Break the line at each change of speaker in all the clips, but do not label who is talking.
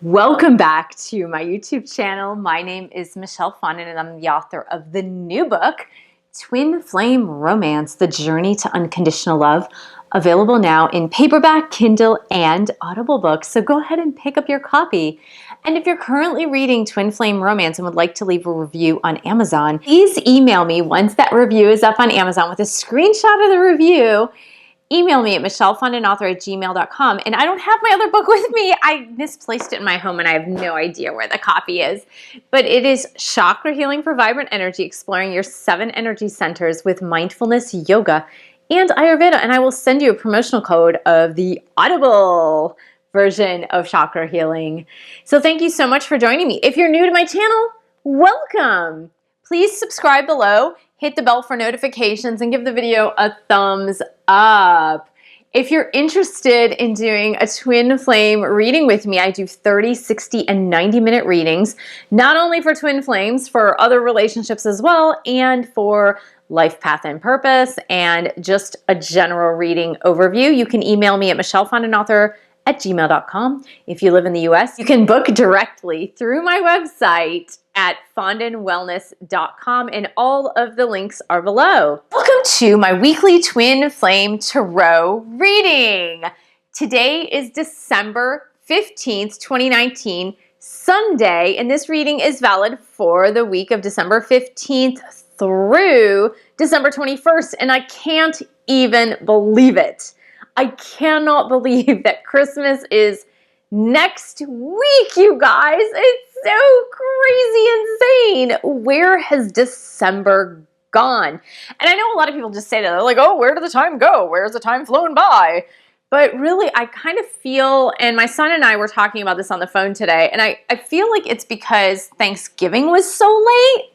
Welcome back to my YouTube channel. My name is Michelle Fondin and I'm the author of the new book, Twin Flame Romance, The Journey to Unconditional Love, available now in paperback, Kindle, and Audible books. So go ahead and pick up your copy. And if you're currently reading Twin Flame Romance and would like to leave a review on Amazon, please email me once that review is up on Amazon with a screenshot of the review. Email me at michellefondinauthor@gmail.com. And I don't have my other book with me. I misplaced it in my home and I have no idea where the copy is. But it is Chakra Healing for Vibrant Energy, exploring your 7 energy centers with mindfulness, yoga, and Ayurveda. And I will send you a promotional code of the Audible version of Chakra Healing. So thank you so much for joining me. If you're new to my channel, welcome. Please subscribe below, hit the bell for notifications, and give the video a thumbs up. If you're interested in doing a twin flame reading with me, I do 30, 60, and 90-minute readings, not only for twin flames, for other relationships as well, and for life path and purpose, and just a general reading overview. You can email me at michellefondinauthor@gmail.com. If you live in the US, you can book directly through my website at fondinwellness.com, and all of the links are below. Welcome to my weekly Twin Flame Tarot reading. Today is December 15th, 2019, Sunday, and this reading is valid for the week of December 15th through December 21st, and I can't even believe it. I cannot believe that Christmas is next week, you guys. It's so crazy insane. Where has December gone? And I know a lot of people just say that. They're like, oh, where did the time go? Where's the time flown by? But really, I kind of feel, and my son and I were talking about this on the phone today, and I feel like it's because Thanksgiving was so late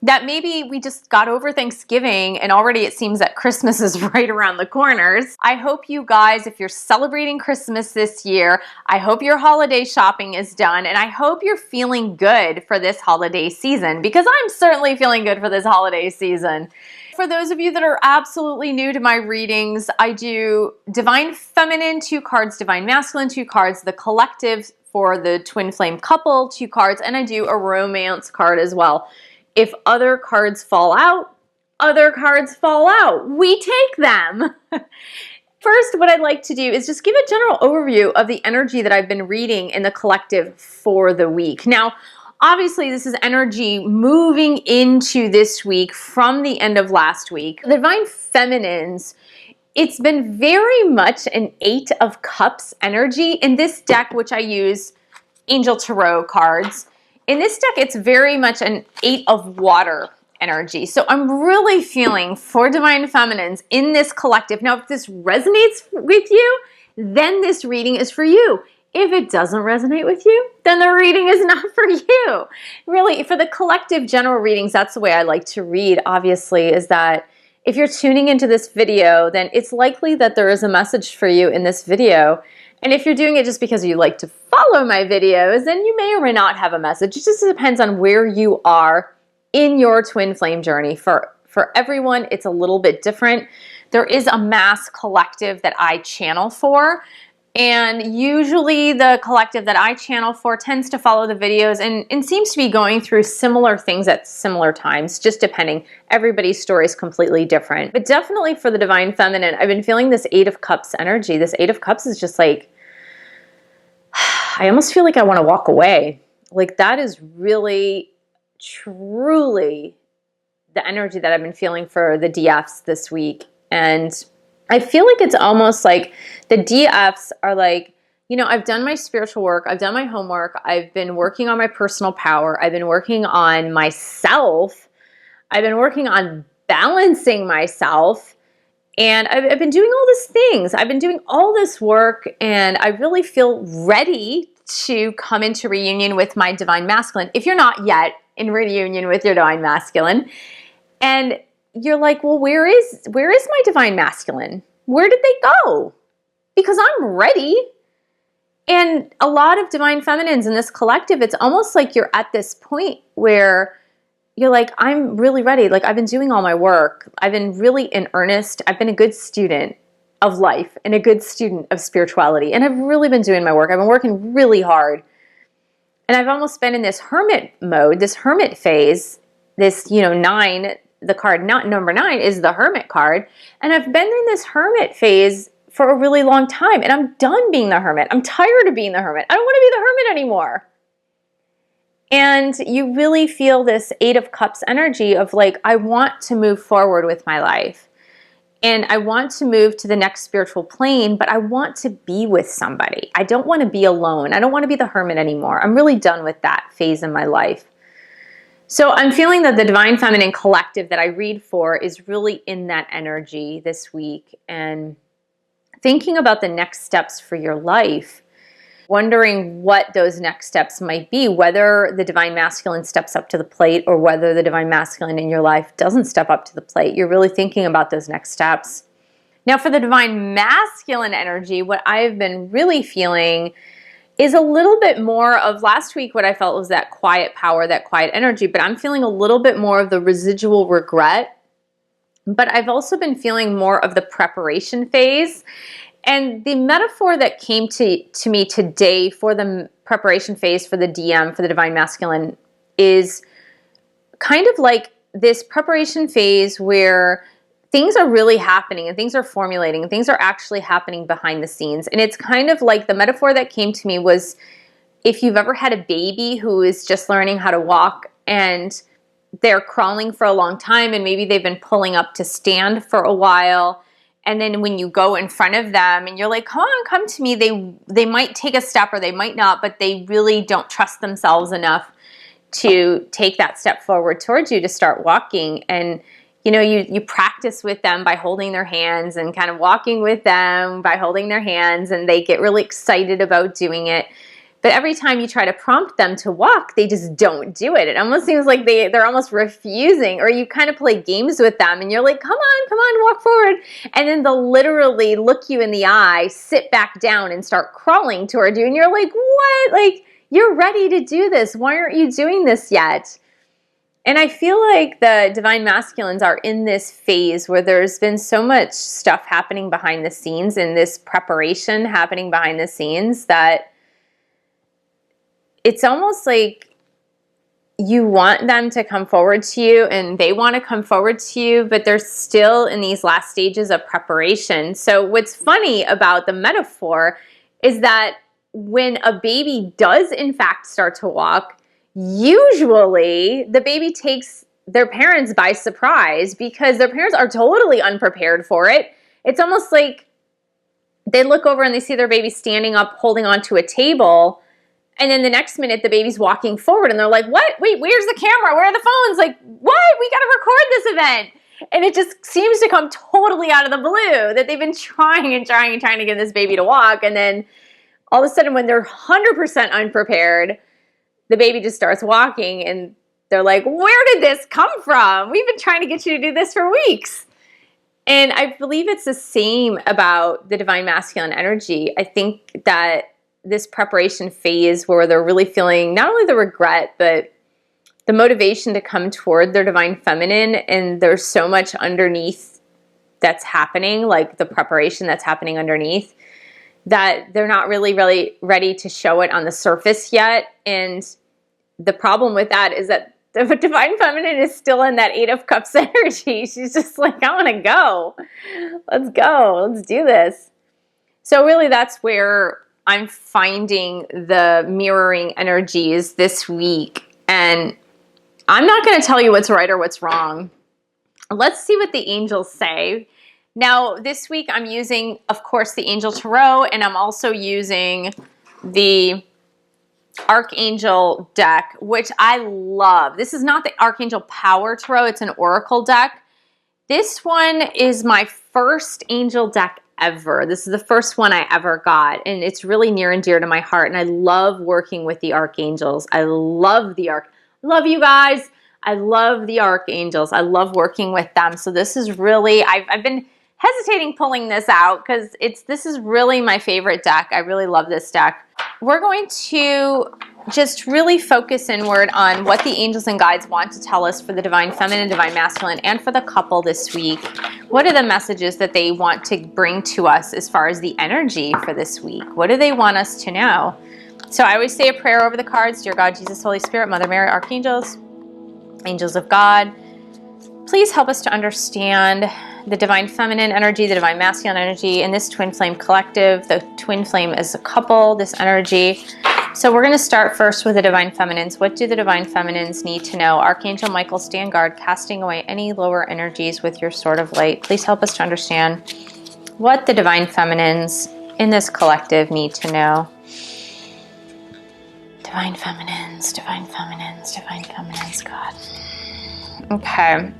that maybe we just got over Thanksgiving and already it seems that Christmas is right around the corners. I hope you guys, if you're celebrating Christmas this year, I hope your holiday shopping is done, and I hope you're feeling good for this holiday season, because I'm certainly feeling good for this holiday season. For those of you that are absolutely new to my readings, I do Divine Feminine 2 cards, Divine Masculine 2 cards, the collective for the twin flame couple 2 cards, and I do a romance card as well. If other cards fall out, other cards fall out. We take them. First, what I'd like to do is just give a general overview of the energy that I've been reading in the collective for the week. Now, obviously, this is energy moving into this week from the end of last week. The Divine Feminines, it's been very much an 8 of Cups energy. In this deck, which I use Angel Tarot cards, in this deck, it's very much an 8 of Water energy. So I'm really feeling for Divine Feminines in this collective. Now, if this resonates with you, then this reading is for you. If it doesn't resonate with you, then the reading is not for you. Really, for the collective general readings, that's the way I like to read, obviously, is that if you're tuning into this video, then it's likely that there is a message for you in this video. And if you're doing it just because you like to follow my videos, then you may or may not have a message. It just depends on where you are in your twin flame journey. For everyone, it's a little bit different. There is a mass collective that I channel for, and usually the collective that I channel for tends to follow the videos and seems to be going through similar things at similar times, just depending. Everybody's story is completely different. But definitely for the Divine Feminine, I've been feeling this 8 of Cups energy. This 8 of Cups is just like, I almost feel like I want to walk away. Like, that is really, truly the energy that I've been feeling for the DFs this week. And I feel like it's almost like the DFs are like, you know, I've done my spiritual work, I've done my homework, I've been working on my personal power, I've been working on myself, I've been working on balancing myself, and I've been doing all these things. I've been doing all this work, and I really feel ready to come into reunion with my Divine Masculine. If you're not yet in reunion with your Divine Masculine, and you're like, well, where is my Divine Masculine? Where did they go? Because I'm ready. And a lot of Divine Feminines in this collective, it's almost like you're at this point where you're like, I'm really ready. Like, I've been doing all my work. I've been really in earnest. I've been a good student of life and a good student of spirituality. And I've really been doing my work. I've been working really hard. And I've almost been in this hermit mode, this hermit phase, this, 9, the card, not number 9 is the hermit card. And I've been in this hermit phase for a really long time, and I'm done being the hermit. I'm tired of being the hermit. I don't want to be the hermit anymore. And you really feel this 8 of Cups energy of like, I want to move forward with my life. And I want to move to the next spiritual plane, but I want to be with somebody. I don't want to be alone. I don't want to be the hermit anymore. I'm really done with that phase in my life. So I'm feeling that the Divine Feminine Collective that I read for is really in that energy this week, and thinking about the next steps for your life, wondering what those next steps might be, whether the Divine Masculine steps up to the plate or whether the Divine Masculine in your life doesn't step up to the plate. You're really thinking about those next steps. Now for the Divine Masculine energy, what I've been really feeling is a little bit more of last week. What I felt was that quiet power, that quiet energy, but I'm feeling a little bit more of the residual regret. But I've also been feeling more of the preparation phase. And the metaphor that came to me today for the preparation phase for the DM, for the Divine Masculine, is kind of like this preparation phase where things are really happening and things are formulating and things are actually happening behind the scenes. And it's kind of like the metaphor that came to me was if you've ever had a baby who is just learning how to walk and they're crawling for a long time and maybe they've been pulling up to stand for a while. And then when you go in front of them and you're like, come on, come to me, they might take a step or they might not, but they really don't trust themselves enough to take that step forward towards you to start walking. And you practice with them by holding their hands and kind of walking with them by holding their hands, and they get really excited about doing it. But every time you try to prompt them to walk, they just don't do it. It almost seems like they're almost refusing, or you kind of play games with them and you're like, come on, walk forward. And then they'll literally look you in the eye, sit back down and start crawling toward you. And you're like, what? Like, you're ready to do this. Why aren't you doing this yet? And I feel like the Divine Masculines are in this phase where there's been so much stuff happening behind the scenes and this preparation happening behind the scenes that it's almost like you want them to come forward to you and they want to come forward to you, but they're still in these last stages of preparation. So what's funny about the metaphor is that when a baby does in fact start to walk, usually the baby takes their parents by surprise because their parents are totally unprepared for it. It's almost like they look over and they see their baby standing up holding onto a table, and then the next minute the baby's walking forward and they're like, what? Wait, where's the camera? Where are the phones? Like, what? We got to record this event. And it just seems to come totally out of the blue that they've been trying to get this baby to walk. And then all of a sudden when they're 100% unprepared, the baby just starts walking and they're like, where did this come from? We've been trying to get you to do this for weeks. And I believe it's the same about the Divine Masculine energy. I think that this preparation phase where they're really feeling not only the regret, but the motivation to come toward their Divine Feminine, and there's so much underneath that's happening, like the preparation that's happening underneath, that they're not really ready to show it on the surface yet. And the problem with that is that the Divine Feminine is still in that 8 of Cups energy. She's just like, I want to go. Let's go. Let's do this. So really that's where I'm finding the mirroring energies this week. And I'm not going to tell you what's right or what's wrong. Let's see what the angels say. Now, this week I'm using, of course, the Angel Tarot, and I'm also using the Archangel deck, which I love. This is not the Archangel Power Tarot. It's an Oracle deck. This one is my first angel deck ever. This is the first one I ever got, and it's really near and dear to my heart, and I love working with the archangels. I love love you guys. I love the archangels. I love working with them. So this is really, I've been hesitating pulling this out because this is really my favorite deck. I really love this deck. We're going to just really focus inward on what the angels and guides want to tell us for the Divine Feminine, Divine Masculine, and for the couple this week. What are the messages that they want to bring to us as far as the energy for this week? What do they want us to know? So I always say a prayer over the cards. Dear God, Jesus, Holy Spirit, Mother Mary, Archangels, Angels of God, please help us to understand the divine feminine energy, the divine masculine energy in this twin flame collective, the twin flame as a couple, this energy. So we're going to start first with the divine feminines. What do the divine feminines need to know? Archangel Michael, stand guard, casting away any lower energies with your sword of light. Please help us to understand what the divine feminines in this collective need to know. Divine feminines, divine feminines, divine feminines, God. Okay.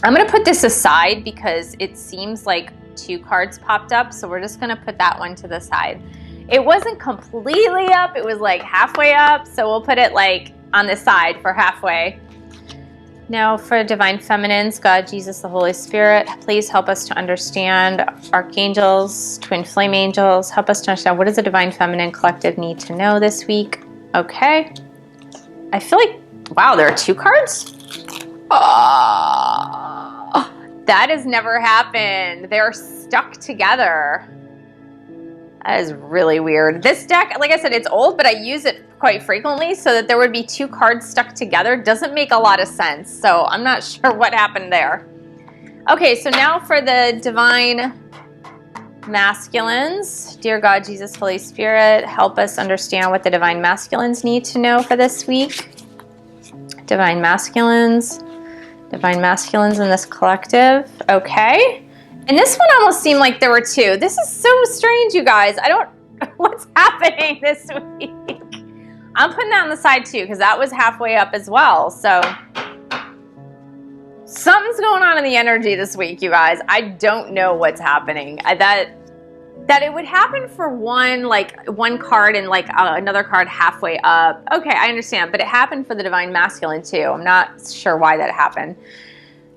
I'm going to put this aside because it seems like 2 cards popped up, so we're just going to put that one to the side. It wasn't completely up, it was like halfway up, so we'll put it like on the side for halfway. Now for divine feminines, God, Jesus, the Holy Spirit, please help us to understand. Archangels, twin flame angels, help us to understand what does the divine feminine collective need to know this week. Okay. I feel like, wow, there are 2 cards? Oh, that has never happened. They're stuck together. That is really weird. This deck, like I said, it's old, but I use it quite frequently, so that there would be 2 cards stuck together doesn't make a lot of sense. So I'm not sure what happened there. Okay, so now for the divine masculines. Dear God, Jesus, Holy Spirit, help us understand what the divine masculines need to know for this week. Divine masculines in this collective. Okay. And this one almost seemed like there were 2. This is so strange, you guys. I don't know what's happening this week. I'm putting that on the side too, because that was halfway up as well. So something's going on in the energy this week, you guys. I don't know what's happening. That it would happen for one card and another card halfway up. Okay, I understand. But it happened for the divine masculine too. I'm not sure why that happened.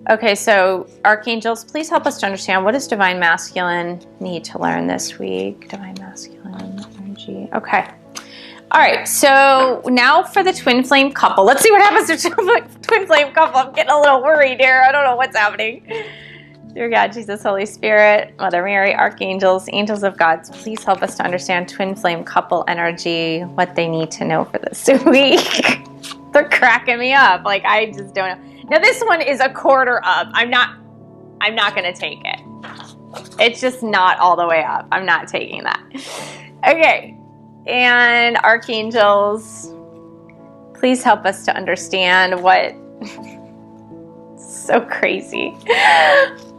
Okay, so archangels, please help us to understand what does divine masculine need to learn this week. Divine masculine energy. Okay. All right, so now for the twin flame couple. Let's see what happens to twin flame couple. I'm getting a little worried here. I don't know what's happening. Dear God, Jesus, Holy Spirit, Mother Mary, Archangels, Angels of God, please help us to understand twin flame couple energy, what they need to know for this week. They're cracking me up. I just don't know. Now this one is a quarter up. I'm not going to take it. It's just not all the way up. I'm not taking that. Okay. And archangels, please help us to understand what so crazy.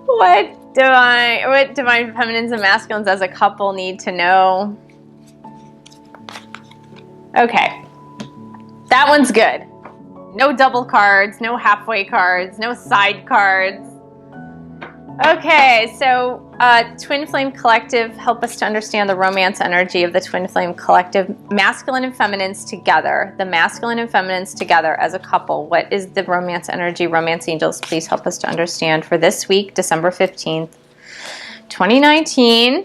What divine feminines and masculines as a couple need to know. Okay. That one's good. No double cards, no halfway cards, no side cards. Okay, so Twin Flame Collective, help us to understand the romance energy of the Twin Flame Collective. Masculine and feminines together. The masculine and feminines together as a couple. What is the romance energy? Romance angels, please help us to understand for this week, December 15th, 2019.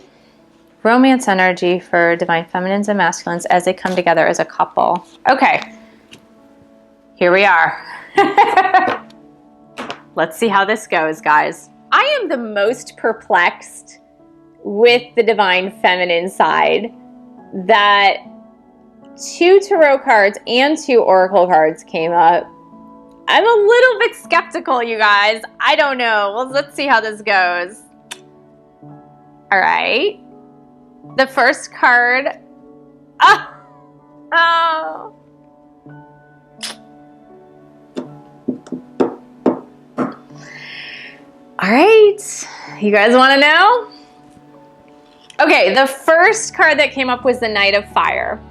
Romance energy for divine feminines and masculines as they come together as a couple. Okay. Here we are. Let's see how this goes, guys. I am the most perplexed with the divine feminine side that 2 tarot cards and 2 oracle cards came up. I'm a little bit skeptical, you guys. I don't know. Well, let's see how this goes. All right. The first card. Oh. All right, you guys want to know? Okay, the first card that came up was the Knight of Fire.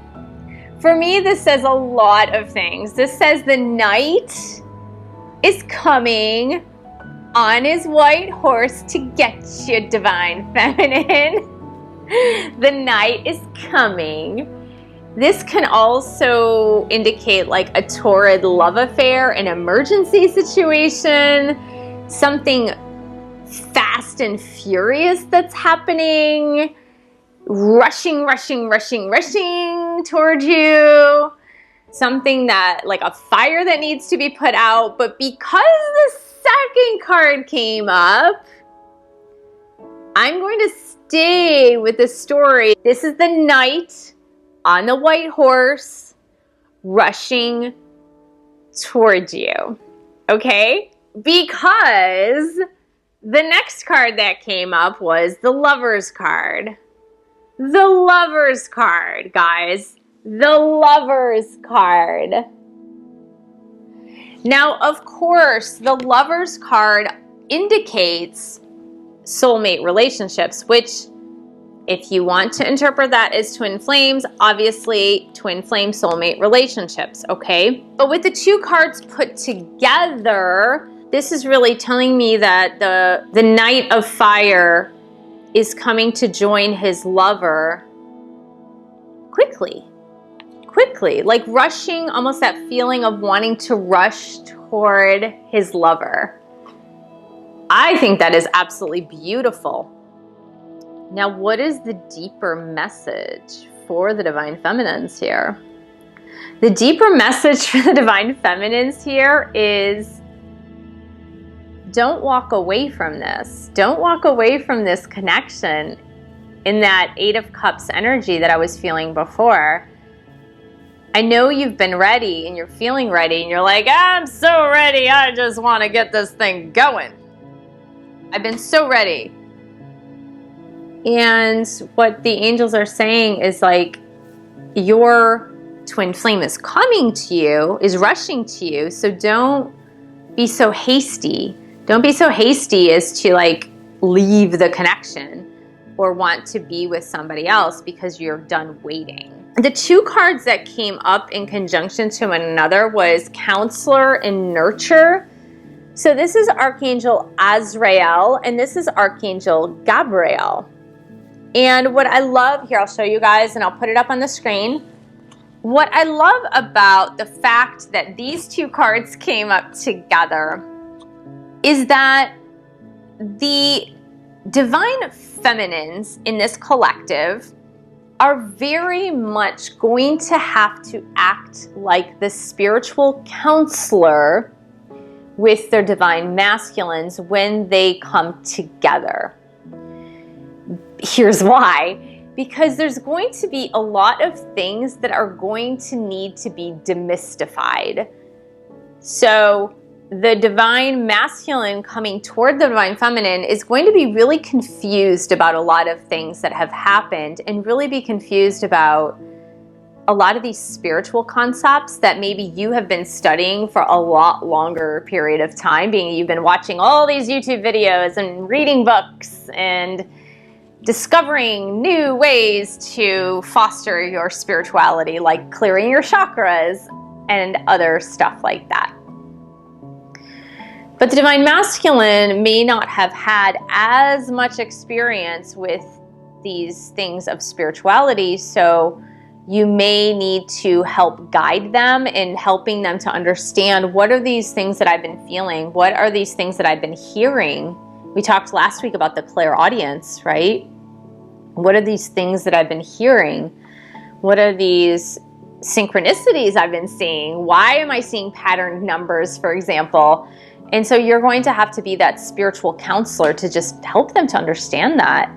For me, this says a lot of things. This says the knight is coming on his white horse to get you, divine feminine. The knight is coming. This can also indicate like a torrid love affair, an emergency situation, something fast and furious that's happening, rushing towards you, something that like a fire that needs to be put out. But because the second card came up, I'm going to stay with the story. This is the knight on the white horse, rushing towards you. Okay? Because the next card that came up was the Lover's card. The Lover's card, guys. The Lover's card. Now, of course, the Lover's card indicates soulmate relationships, which, if you want to interpret that as twin flames, obviously twin flame soulmate relationships, okay? But with the two cards put together, this is really telling me that the Knight of Fire is coming to join his lover quickly, like rushing, almost that feeling of wanting to rush toward his lover. I think that is absolutely beautiful. Now, what is the deeper message for the Divine Feminines here? The deeper message for the Divine Feminines here is, don't walk away from this. Don't walk away from this connection in that Eight of Cups energy that I was feeling before. I know you've been ready and you're feeling ready and you're like, I'm so ready. I just want to get this thing going. I've been so ready. And what the angels are saying is like, your twin flame is coming to you, is rushing to you. So don't be so hasty. Don't be so hasty as to like leave the connection or want to be with somebody else because you're done waiting. The two cards that came up in conjunction to one another was Counselor and Nurture. So this is Archangel Azrael and this is Archangel Gabriel. And what I love here, I'll show you guys and I'll put it up on the screen. What I love about the fact that these two cards came up together is that the Divine Feminines in this collective are very much going to have to act like the spiritual counselor with their Divine Masculines when they come together. Here's why. Because there's going to be a lot of things that are going to need to be demystified. So the Divine Masculine coming toward the Divine Feminine is going to be really confused about a lot of things that have happened and really be confused about a lot of these spiritual concepts that maybe you have been studying for a lot longer period of time, being you've been watching all these YouTube videos and reading books and discovering new ways to foster your spirituality, like clearing your chakras and other stuff like that. But the Divine Masculine may not have had as much experience with these things of spirituality, so you may need to help guide them in helping them to understand, what are these things that I've been feeling? What are these things that I've been hearing? We talked last week about the clairaudience, right? What are these things that I've been hearing? What are these synchronicities I've been seeing? Why am I seeing patterned numbers, for example? And so you're going to have to be that spiritual counselor to just help them to understand that,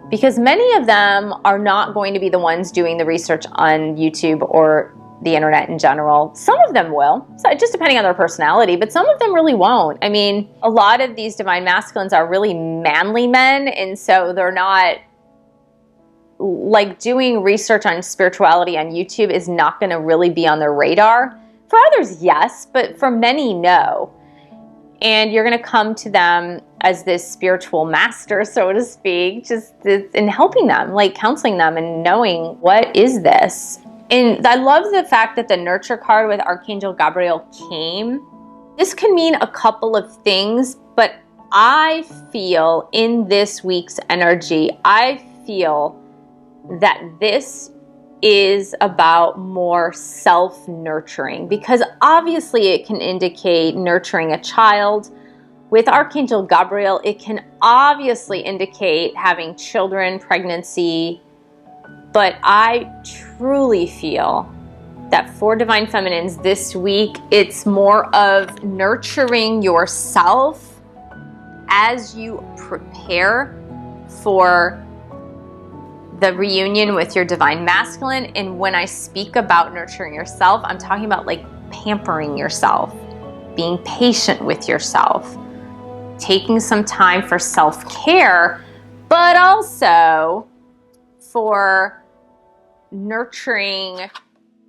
because many of them are not going to be the ones doing the research on YouTube or the internet in general. Some of them will, so just depending on their personality, but some of them really won't. I mean, a lot of these Divine Masculines are really manly men, and so they're not, like, doing research on spirituality on YouTube is not going to really be on their radar. For others, yes, but for many, no. And you're going to come to them as this spiritual master, so to speak, just in helping them, like counseling them and knowing, what is this? And I love the fact that the Nurture card with Archangel Gabriel came. This can mean a couple of things, but I feel in this week's energy, I feel that this is about more self-nurturing, because obviously it can indicate nurturing a child. With Archangel Gabriel, it can obviously indicate having children, pregnancy, but I truly feel that for Divine Feminines this week, it's more of nurturing yourself as you prepare for the reunion with your divine masculine. And when I speak about nurturing yourself, I'm talking about like pampering yourself, being patient with yourself, taking some time for self-care, but also for nurturing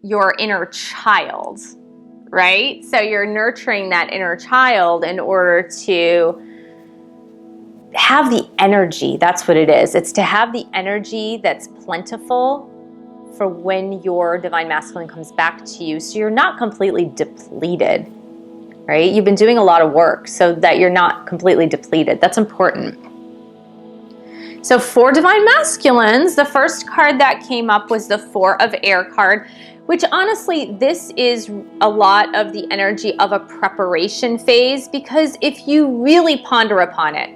your inner child, right? So you're nurturing that inner child in order to have the energy. That's what it is. It's to have the energy that's plentiful for when your divine masculine comes back to you, so you're not completely depleted, right? You've been doing a lot of work so that you're not completely depleted. That's important. So for divine masculines, the first card that came up was the Four of Air card, which honestly, this is a lot of the energy of a preparation phase, because if you really ponder upon it,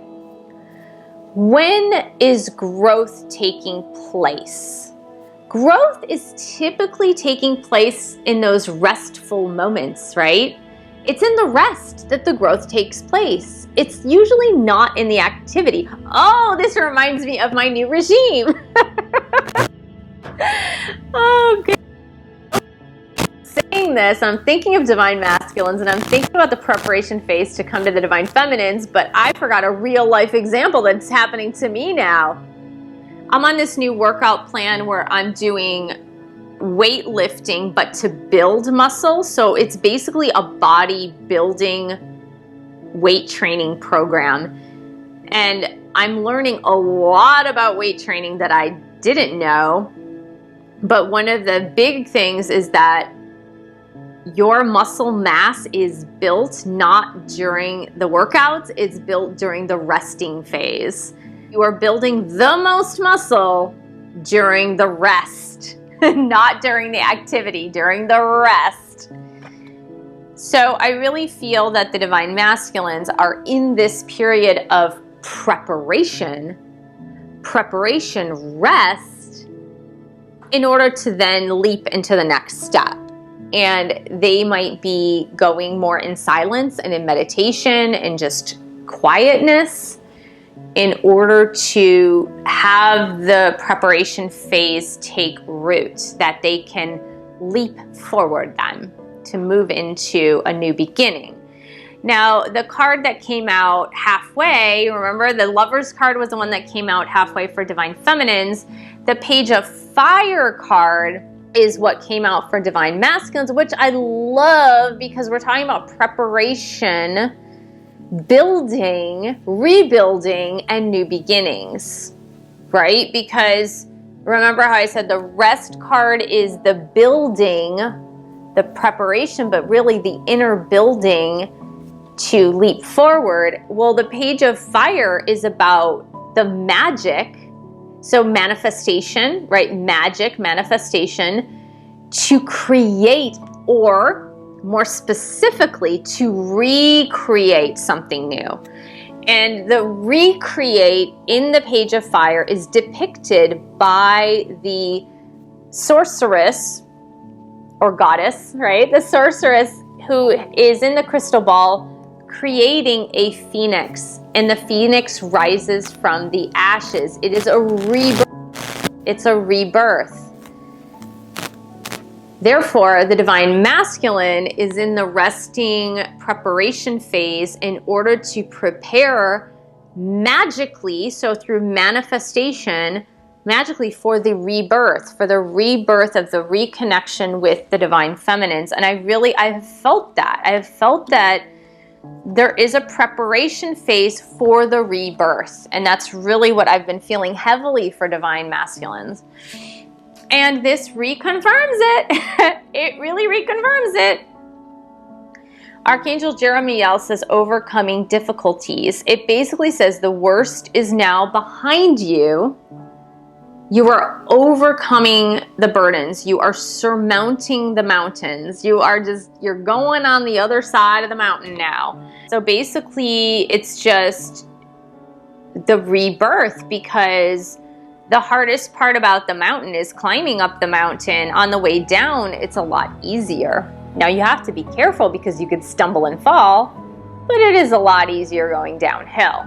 when is growth taking place? Growth is typically taking place in those restful moments, right? It's in the rest that the growth takes place. It's usually not in the activity. Oh, this reminds me of my new regime. Oh, good. Saying this, I'm thinking of divine masculines, and I'm thinking about the preparation phase to come to the divine feminines, but I forgot a real life example that's happening to me now. I'm on this new workout plan where I'm doing weightlifting, but to build muscle. So it's basically a body building weight training program. And I'm learning a lot about weight training that I didn't know. But one of the big things is that your muscle mass is built not during the workouts, it's built during the resting phase. You are building the most muscle during the rest, not during the activity, during the rest. So I really feel that the divine masculines are in this period of preparation, rest, in order to then leap into the next step. And they might be going more in silence and in meditation and just quietness in order to have the preparation phase take root, that they can leap forward then to move into a new beginning. Now, the card that came out halfway, remember the Lovers card was the one that came out halfway for divine feminines. The Page of Fire card is what came out for divine masculines, which I love because we're talking about preparation, building, rebuilding, and new beginnings, right? Because remember how I said the Rest card is the building, the preparation, but really the inner building to leap forward. Well, the Page of Fire is about the magic. So manifestation, right? Magic, manifestation, to create, or more specifically, to recreate something new. And the recreate in the Page of Fire is depicted by the sorceress or goddess, right? The sorceress who is in the crystal ball creating a phoenix, and the phoenix rises from the ashes. It is a rebirth. It's a rebirth. Therefore, the divine masculine is in the resting preparation phase in order to prepare magically, so through manifestation, magically for the rebirth of the reconnection with the divine feminines. And I have felt that. I have felt that there is a preparation phase for the rebirth. And that's really what I've been feeling heavily for divine masculines. And this reconfirms it. It really reconfirms it. Archangel Jeremiel says overcoming difficulties. It basically says the worst is now behind you. You are overcoming the burdens. You are surmounting the mountains. You're going on the other side of the mountain now. So basically, it's just the rebirth, because the hardest part about the mountain is climbing up the mountain. On the way down, it's a lot easier. Now you have to be careful because you could stumble and fall, but it is a lot easier going downhill.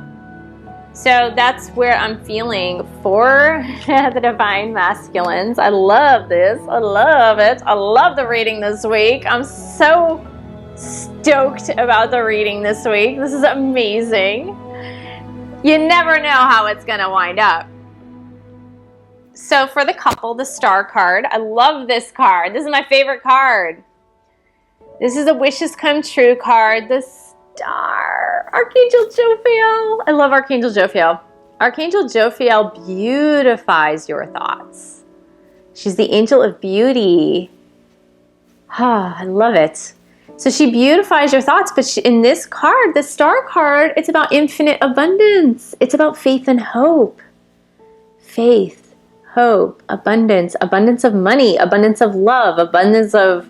So that's where I'm feeling for the Divine Masculines. I love this. I love it. I love the reading this week. I'm so stoked about the reading this week. This is amazing. You never know how it's going to wind up. So for the couple, the Star card. I love this card. This is my favorite card. This is a wishes come true card. The Star. Archangel Jophiel. I love Archangel Jophiel. Archangel Jophiel beautifies your thoughts. She's the angel of beauty. I love it. So she beautifies your thoughts, but in this card, the Star card, it's about infinite abundance. It's about faith and hope. Faith, hope, abundance, abundance of money, abundance of love, abundance of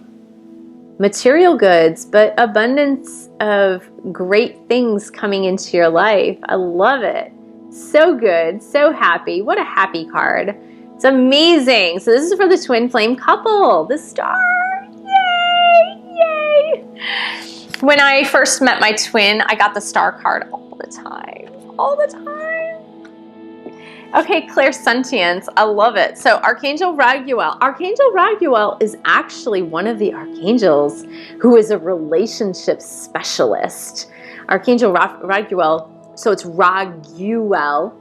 material goods, but abundance of great things coming into your life. I love it. So good, so happy. What a happy card. It's amazing. So this is for the twin flame couple, the Star. Yay! When I first met my twin, I got the Star card all the time. All the time. Okay, clairsentience. I love it. So Archangel Raguel. Archangel Raguel is actually one of the archangels who is a relationship specialist. Archangel Raguel, so it's Raguel,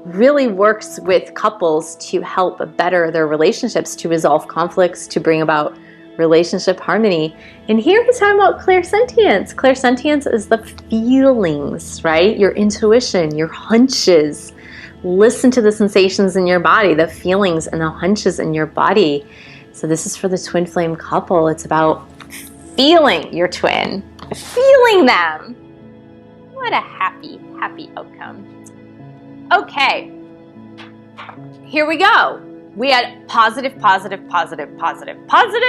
really works with couples to help better their relationships, to resolve conflicts, to bring about relationship harmony. And here he's talking about clairsentience. Clairsentience is the feelings, right? Your intuition, your hunches. Listen to the sensations in your body, the feelings and the hunches in your body. So this is for the twin flame couple. It's about feeling your twin, feeling them. What a happy, happy outcome. Okay, here we go. We had positive, positive, positive, positive, positive.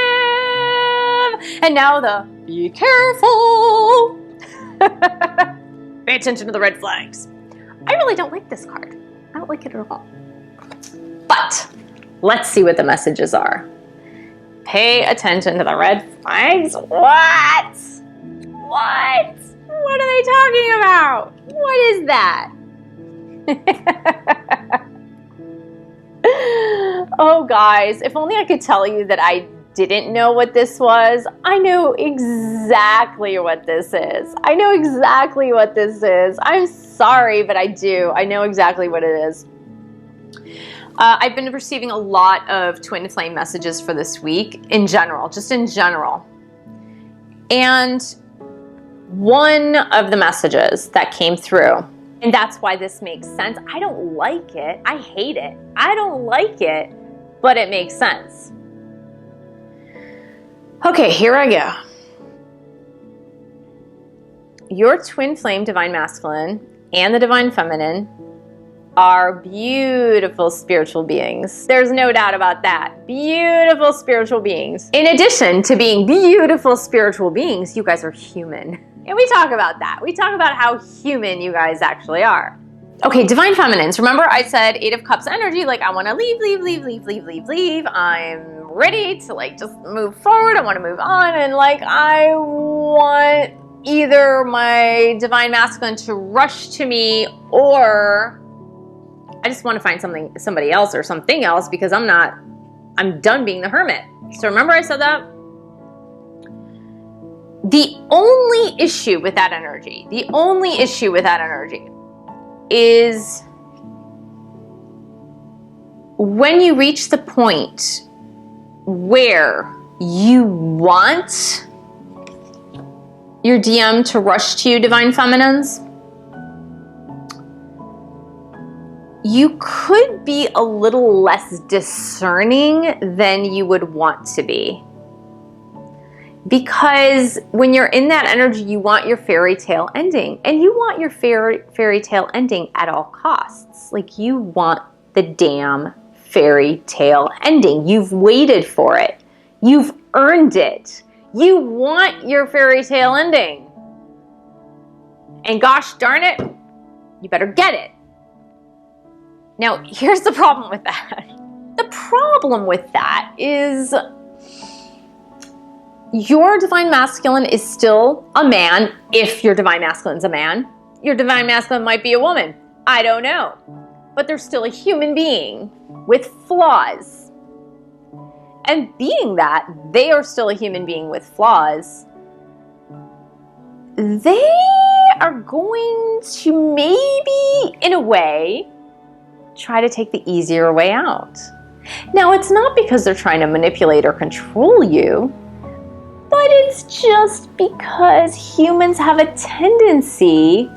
And now the be careful. Pay attention to the red flags. I really don't like this card. I don't like it at all. But let's see what the messages are. Pay attention to the red flags. What? What? What are they talking about? What is that? Oh, guys, if only I could tell you that I didn't know what this was. I know exactly what this is. I know exactly what this is. I'm sorry, but I do. I know exactly what it is. I've been receiving a lot of twin flame messages for this week in general, just in general. And one of the messages that came through, and that's why this makes sense. I don't like it. I hate it. I don't like it, but it makes sense. Okay, here I go. Your twin flame divine masculine and the divine feminine are beautiful spiritual beings. There's no doubt about that. Beautiful spiritual beings. In addition to being beautiful spiritual beings, you guys are human. And we talk about that. We talk about how human you guys actually are. Okay, divine feminines. Remember I said 8 of Cups energy, like I want to leave. I'm ready to like just move forward. I want to move on. And like I want either my divine masculine to rush to me, or I just want to find somebody else or something else because I'm done being the hermit. So remember I said that? The only issue with that energy is when you reach the point where you want your DM to rush to you, divine feminines, you could be a little less discerning than you would want to be. Because when you're in that energy, you want your fairy tale ending. And you want your fairy tale ending at all costs. Like you want the damn fairy tale ending. You've waited for it. You've earned it. You want your fairy tale ending. And gosh darn it, you better get it. Now, here's the problem with that. The problem with that is your divine masculine is still a man if your divine masculine's a man. Your divine masculine might be a woman. I don't know. But they're still a human being with flaws. And being that they are still a human being with flaws, they are going to maybe, in a way, try to take the easier way out. Now, it's not because they're trying to manipulate or control you, but it's just because humans have a tendency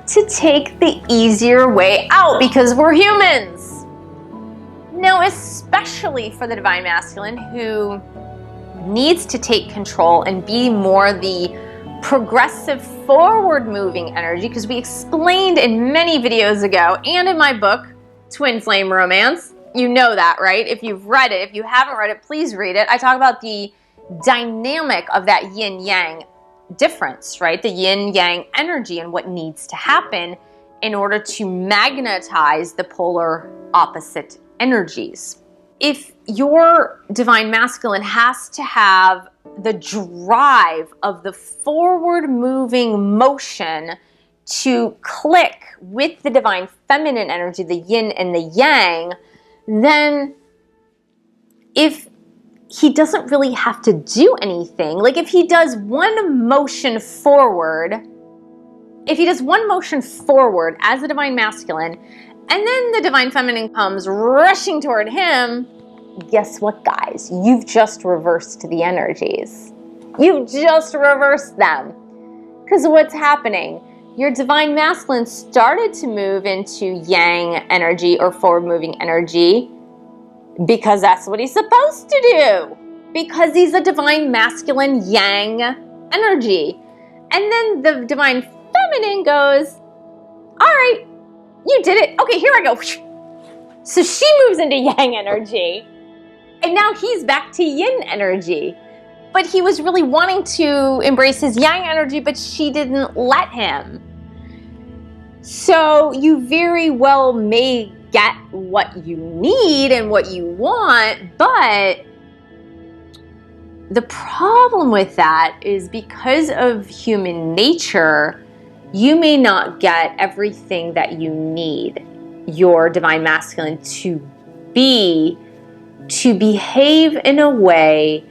to take the easier way out because we're humans. Now, especially for the Divine Masculine who needs to take control and be more the progressive, forward-moving energy, because we explained in many videos ago and in my book, Twin Flame Romance, you know that, right? If you've read it, if you haven't read it, please read it. I talk about the dynamic of that yin-yang difference, right? The yin-yang energy and what needs to happen in order to magnetize the polar opposite energies. If your Divine Masculine has to have the drive of the forward-moving motion to click with the Divine Feminine energy, the yin and the yang, then if he doesn't really have to do anything, like if he does one motion forward, as a Divine Masculine, and then the Divine Feminine comes rushing toward him, guess what, guys? You've just reversed the energies. You've just reversed them. Because what's happening? Your Divine Masculine started to move into yang energy or forward-moving energy because that's what he's supposed to do. Because he's a Divine Masculine yang energy. And then the Divine Feminine goes, all right, you did it. Okay, here I go. So she moves into yang energy. And now he's back to yin energy. But he was really wanting to embrace his yang energy, but she didn't let him. So you very well may get what you need and what you want, but the problem with that is because of human nature, you may not get everything that you need your Divine Masculine to behave in a way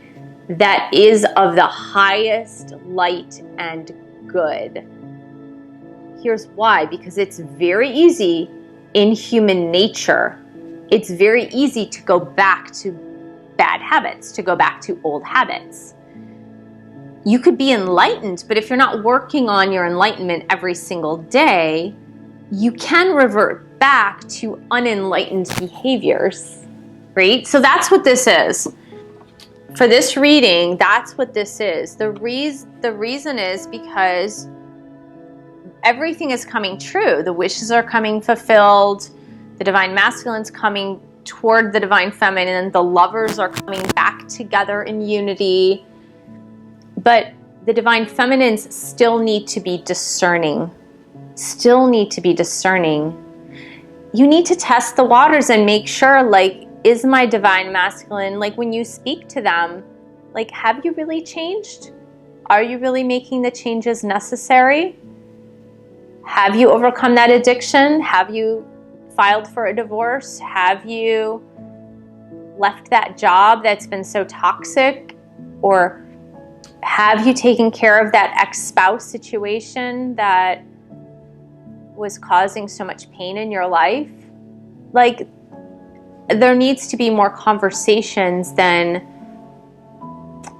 that is of the highest light and good. Here's why, because it's very easy in human nature. It's very easy to go back to bad habits, to go back to old habits. You could be enlightened, but if you're not working on your enlightenment every single day, you can revert back to unenlightened behaviors, right? So that's what this is. For this reading, that's what this is. The reason is because everything is coming true. The wishes are coming fulfilled. The Divine Masculine's coming toward the Divine Feminine. The lovers are coming back together in unity. But the Divine Feminines still need to be discerning. You need to test the waters and make sure, like, is my Divine Masculine, like when you speak to them, like, have you really changed? Are you really making the changes necessary? Have you overcome that addiction? Have you filed for a divorce? Have you left that job that's been so toxic? Or have you taken care of that ex-spouse situation that was causing so much pain in your life? Like, there needs to be more conversations than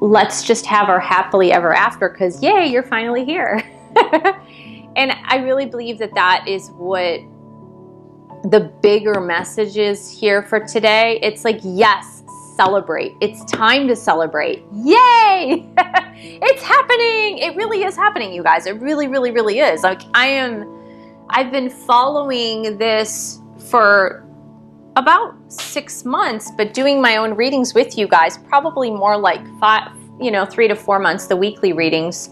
let's just have our happily ever after because, yay, you're finally here. And I really believe that that is what the bigger message is here for today. It's like, yes, celebrate. It's time to celebrate. Yay! It's happening. It really is happening, you guys. It really, really, really is. Like, I've been following this for about 6 months, but doing my own readings with you guys, probably more like 3 to 4 months, the weekly readings.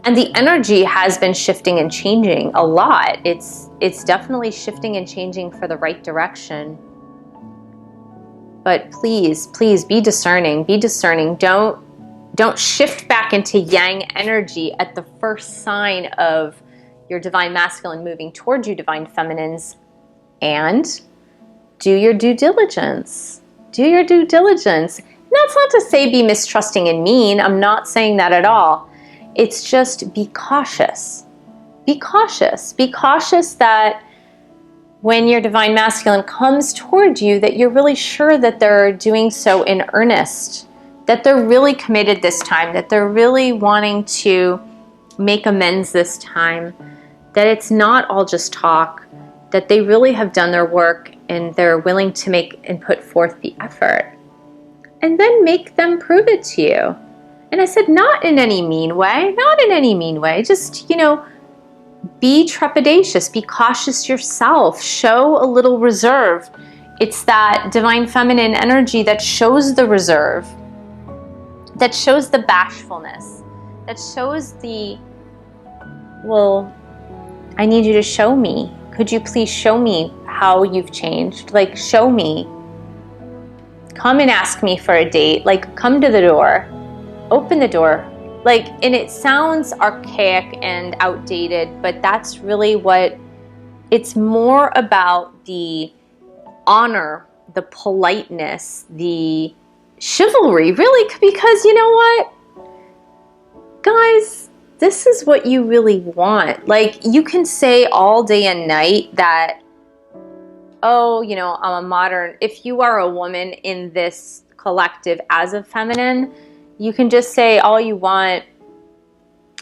And the energy has been shifting and changing a lot. It's definitely shifting and changing for the right direction. But please, please be discerning. Be discerning. Don't shift back into yang energy at the first sign of your divine masculine moving towards you, divine feminines, and do your due diligence. Do your due diligence. And that's not to say be mistrusting and mean. I'm not saying that at all. It's just be cautious. Be cautious. Be cautious that when your divine masculine comes toward you, that you're really sure that they're doing so in earnest, that they're really committed this time, that they're really wanting to make amends this time, that it's not all just talk, that they really have done their work and they're willing to make and put forth the effort. And then make them prove it to you. And I said, not in any mean way, not in any mean way. Just, be trepidatious, be cautious yourself, show a little reserve. It's that divine feminine energy that shows the reserve, that shows the bashfulness, that shows I need you to show me. Could you please show me how you've changed? Like, show me. Come and ask me for a date. Like, come to the door. Open the door. Like, and it sounds archaic and outdated, but that's really what it's more about: the honor, the politeness, the chivalry, really, because you know what? Guys, this is what you really want. Like, you can say all day and night that, I'm a modern. If you are a woman in this collective as a feminine, you can just say all you want.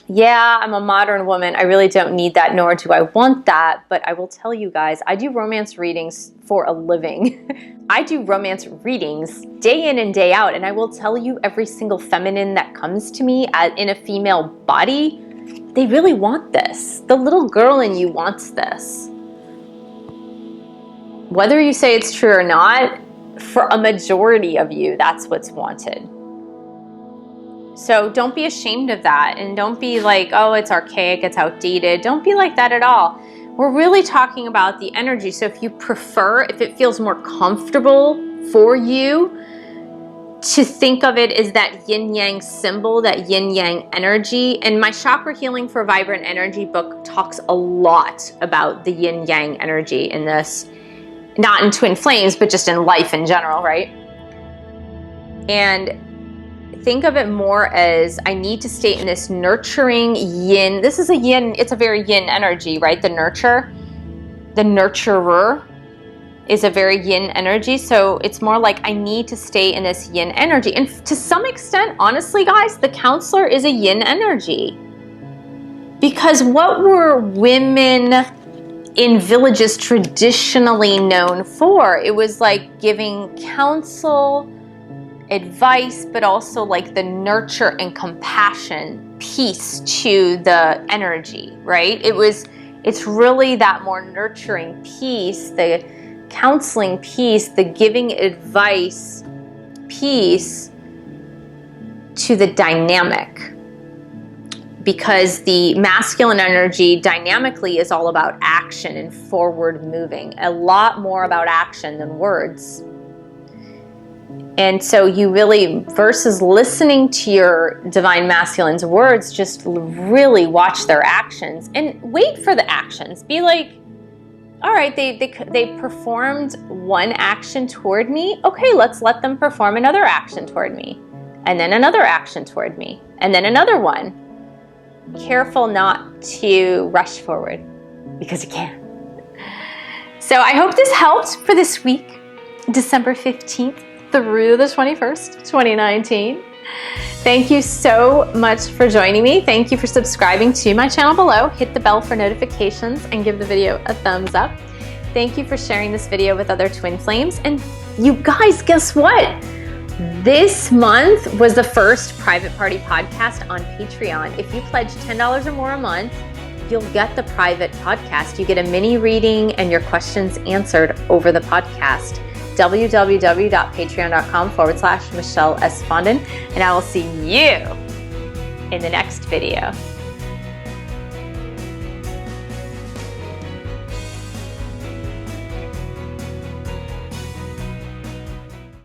Yeah, I'm a modern woman. I really don't need that, nor do I want that. But I will tell you guys, I do romance readings for a living. I do romance readings day in and day out. And I will tell you, every single feminine that comes to me in a female body, they really want this. The little girl in you wants this. Whether you say it's true or not, for a majority of you, that's what's wanted. So don't be ashamed of that, and don't be like, oh, it's archaic, it's outdated. Don't be like that at all. We're really talking about the energy. So if you prefer, if it feels more comfortable for you to think of it as that yin-yang symbol, that yin-yang energy. And my Chakra Healing for Vibrant Energy book talks a lot about the yin-yang energy in this. Not in twin flames, but just in life in general, right? And think of it more as, I need to stay in this nurturing yin. This is a yin, it's a very yin energy, right? The nurturer is a very yin energy. So it's more like, I need to stay in this yin energy. And to some extent, honestly, guys, the counselor is a yin energy. Because what were women in villages traditionally known for? It was like giving counsel, advice, but also like the nurture and compassion piece to the energy, right? It's really that more nurturing piece, the counseling piece, the giving advice piece to the dynamic. Because the masculine energy dynamically is all about action and forward moving, a lot more about action than words. And so you really, versus listening to your divine masculine's words, just really watch their actions and wait for the actions. Be like, all right, they performed one action toward me. Okay, let's let them perform another action toward me. And then another action toward me. And then another one. Careful not to rush forward, because you can. So I hope this helped for this week, December 15th through the 21st, 2019. Thank you so much for joining me. Thank you for subscribing to my channel below. Hit the bell for notifications and give the video a thumbs up. Thank you for sharing this video with other twin flames. And you guys, guess what? This month was the first private party podcast on Patreon. If you pledge $10 or more a month, you'll get the private podcast. You get a mini reading and your questions answered over the podcast. www.patreon.com/Michelle S. Fondin. And I will see you in the next video.